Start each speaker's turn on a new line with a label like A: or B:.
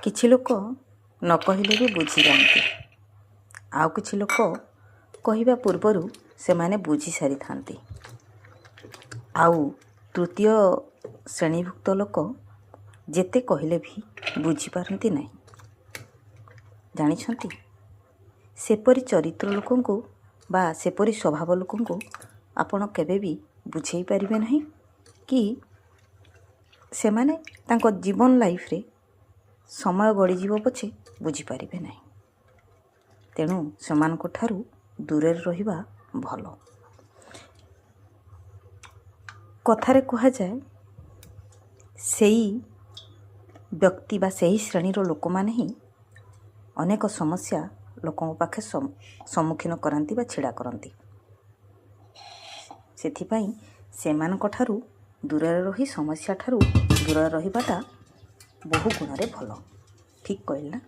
A: କିଛି ଲୋକ ନ କହିଲେ ବି ବୁଝିଯାଆନ୍ତି, ଆଉ କିଛି ଲୋକ କହିବା ପୂର୍ବରୁ ସେମାନେ ବୁଝି ସାରିଥାନ୍ତି। ଆଉ ତୃତୀୟ ଶ୍ରେଣୀଭୁକ୍ତ ଲୋକ ଯେତେ କହିଲେ ବି ବୁଝିପାରନ୍ତି ନାହିଁ। ଜାଣିଛନ୍ତି, ସେପରି ଚରିତ୍ର ଲୋକଙ୍କୁ ବା ସେପରି ସ୍ୱଭାବ ଲୋକଙ୍କୁ ଆପଣ କେବେ ବି ବୁଝେଇ ପାରିବେ ନାହିଁ କି ସେମାନେ ତାଙ୍କ ଜୀବନ ଲାଇଫରେ ସମୟ ଗଡ଼ିଯିବ ପଛେ ବୁଝିପାରିବେ ନାହିଁ। ତେଣୁ ସେମାନଙ୍କ ଠାରୁ ଦୂରରେ ରହିବା ଭଲ। କଥାରେ କୁହାଯାଏ, ସେଇ ବ୍ୟକ୍ତି ବା ସେହି ଶ୍ରେଣୀର ଲୋକମାନେ ହିଁ ଅନେକ ସମସ୍ୟା ଲୋକଙ୍କ ପାଖେ ସମ୍ମୁଖୀନ କରାନ୍ତି ବା ଛିଡ଼ା କରନ୍ତି। ସେଥିପାଇଁ ସେମାନଙ୍କ ଠାରୁ ଦୂରରେ ରହି ସମସ୍ୟା ଠାରୁ ଦୂରରେ ରହିବାଟା ବହୁ ଗୁଣରେ ଭଲ। ଠିକ୍ କହିଲି ନା?